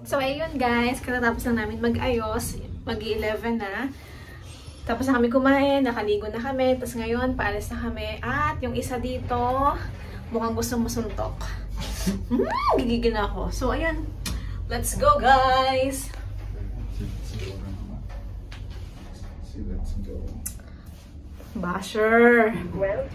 So, ayun guys, katatapos lang namin mag-ayos. Mag-11 na. Tapos na kami kumain, nakaligo na kami. Tapos ngayon, paalis na kami. At yung isa dito, mukhang gusto musuntok. Gigigil na ako. So, ayan. Let's go, guys! Basher! Well,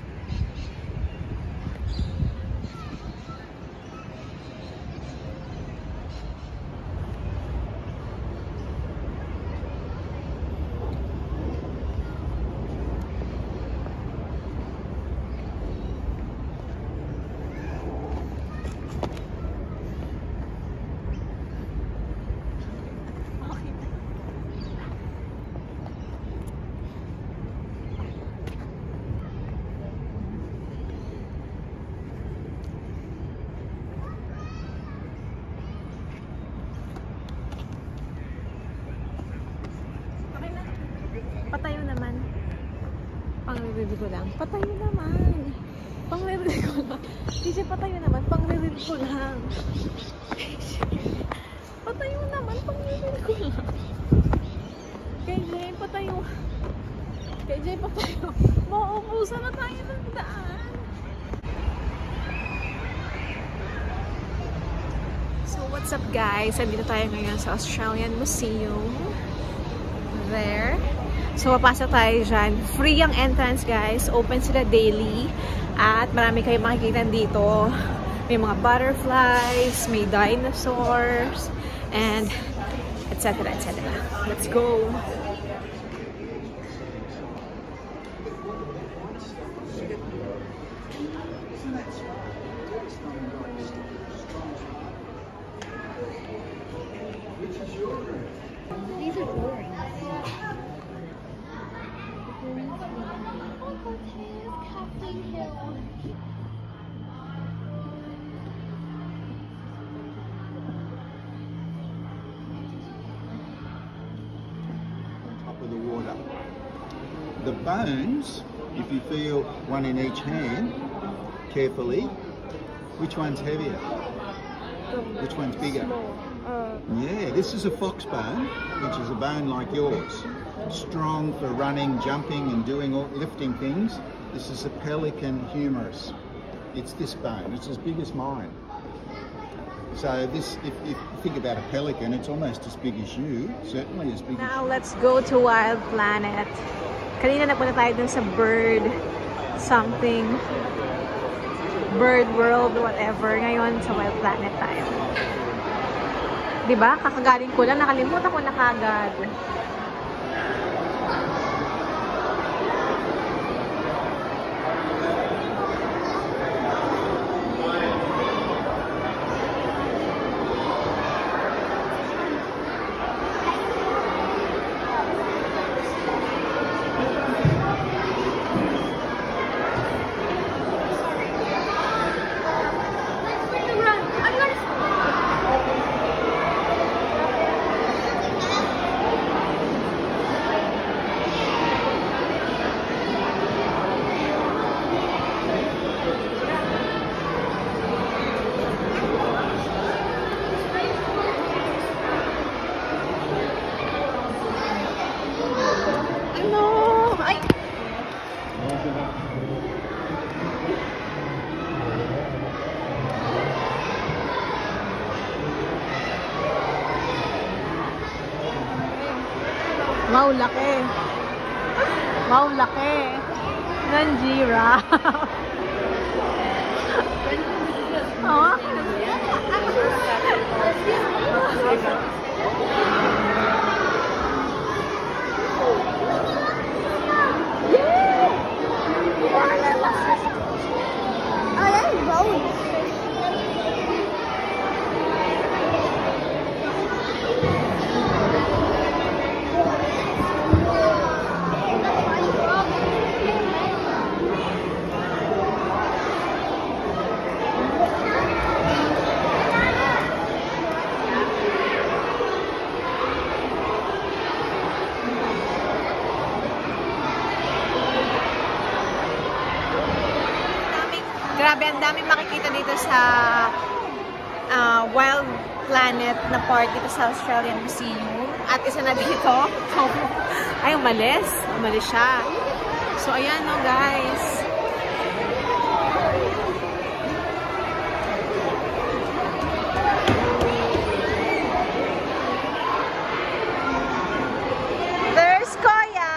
patayo naman. Pang-review ko lang. Patayo naman. Pang-review ko lang. DJ, patayo naman. Pang-review ko lang. Patayo naman. Pang-review ko lang. KJ, patayo. KJ, patayo. Mauubusan na tayo ng daan. So, what's up guys? Andito tayo ngayon sa Australian Museum. There. So, papasok tayo dyan. Free ang entrance, guys. Open sila daily. At marami kayo makikita dito. May mga butterflies, may dinosaurs, and etc. etc. Let's go! These are boring. Top of the water. The bones, if you feel one in each hand carefully, which one's heavier? Which one's bigger? Yeah, this is a fox bone, which is a bone like yours. Strong for running, jumping and doing all lifting things. This is a pelican humerus. It's this bone. It's as big as mine. So this, if you think about a pelican, it's almost as big as you. Certainly as big. Now let's go to Wild Planet. Kanina napunta tayo dun sa bird something. Bird World, whatever. Ngayon sa Wild Planet tayo. Diba? Kakagaling ko lang. Nakalimutan ko na kagad. Wow, laki. Wow, laki. Nanjira. Oh. Grabe, ang daming makikita dito sa Wild planet na part dito sa Australian Museum. At isa na dito. Ay, umalis. Umalis siya. So, ayan no, guys. There's Koya.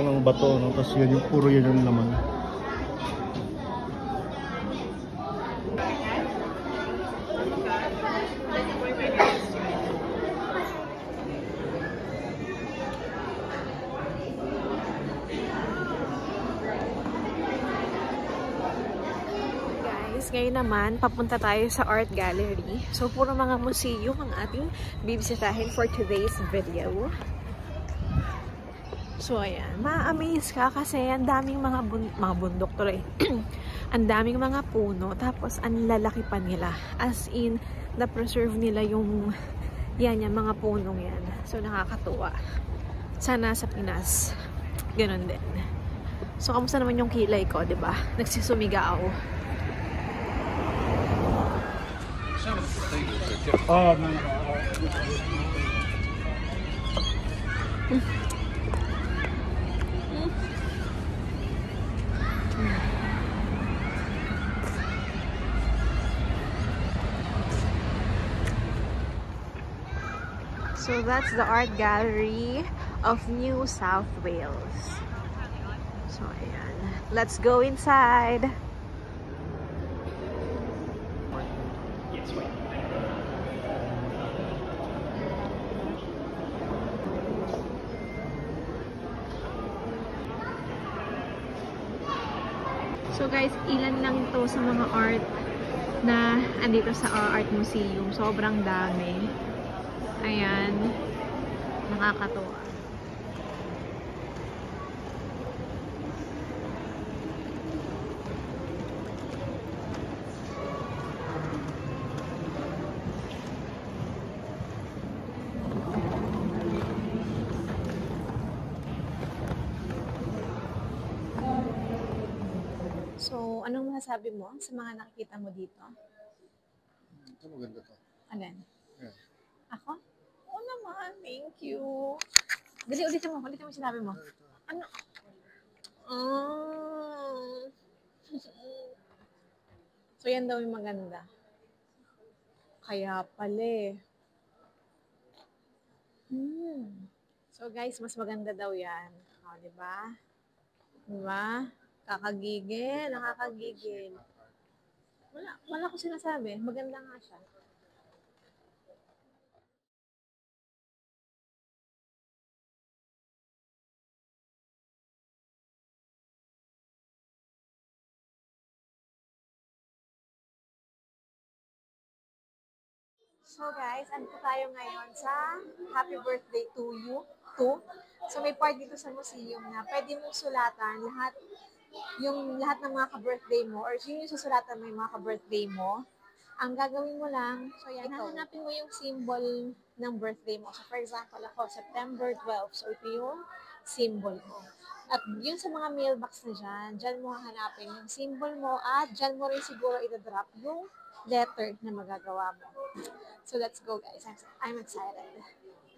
Ng bato, no? Tapos yun yung puro yun yung laman. Guys, ngayon naman, papunta tayo sa art gallery. So, puro mga museum ang ating bibisitahin for today's video. So, ayan. Ma-amaze ka kasi ang daming mga bundok tuloy. Ang daming mga puno. Tapos, ang lalaki pa nila. As in, na-preserve nila yung mga punong yan. So, nakakatuwa. Sana sa Pinas, ganun din. So, kamusta naman yung kilay ko, diba? Nagsisumigaw. Oh, So that's the art gallery of New South Wales. So ayan. Let's go inside. So guys, ilan lang ito sa mga art na andito sa art museum. Sobrang dami. Ayan. Nakakatuwa. So, anong masasabi mo sa mga nakikita mo dito? ito maganda to. Alin? Yeah. Ako? Oo naman. Thank you. Dali, ulitin mo yung sinabi mo. Ano? So, yan daw yung maganda. Kaya pala eh. So, guys, mas maganda daw yan. O, diba? Diba? Kakagigil. Nakakagigil. Wala ko sinasabi. Maganda nga siya. So guys, andito tayo ngayon sa Happy Birthday to You 2. So may part dito sa museum na pwede mong sulatan lahat ng mga ka-birthday mo or yung susulatan mo yung mga ka-birthday mo. Ang gagawin mo lang, so yan, hahanapin mo yung symbol ng birthday mo. So for example, ako, September 12. So ito yung symbol ko. At yun sa mga mailbox na dyan mo hahanapin yung symbol mo at dyan mo rin siguro itadrop yung letter na magagawa mo. So let's go guys. I'm excited.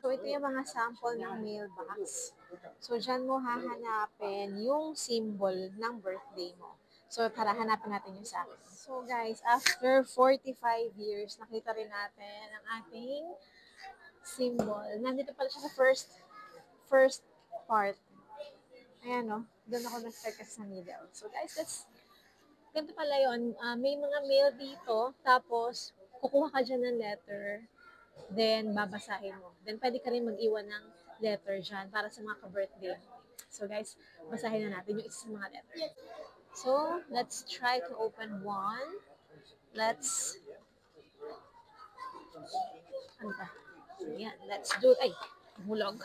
So ito yung mga sample ng mailbox. So dyan mo hahanapin yung symbol ng birthday mo. So tara, hanapin natin yung sa akin. So guys, after 45 years, nakita rin natin ang ating symbol. Nandito pala siya sa first part. Ayan o, doon ako nag-start kasi sa middle. So guys, ganito pala yun. May mga mail dito, tapos kukuha ka dyan ng letter, then babasahin mo. Then pwede ka rin mag-iwan ng letter dyan para sa mga ka-birthday. So guys, basahin na natin yung isa sa mga letter. So, let's try to open one. Ano ba? Ayan, let's do, ay, hulog.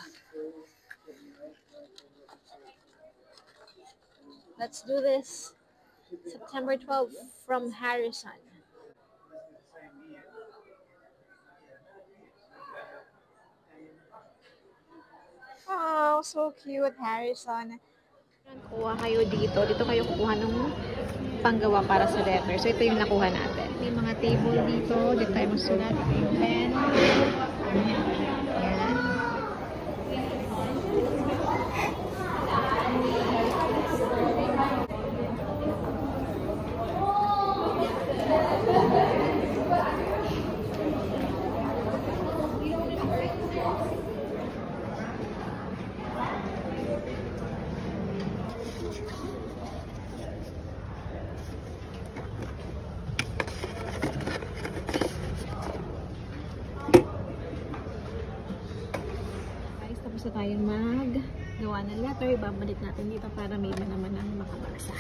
Let's do this. September 12 from Harrison. Wow, so cute, Harrison. Kuha kayo dito. Dito kayo kukuha ng panggawa para sa letter. So, ito yung nakuha natin. May mga table dito. Dito tayo masulat. Yung pen. Ayan. Tapos na tayong maggawa ng letter. Ibabalik natin dito para may iba naman ang makabasa.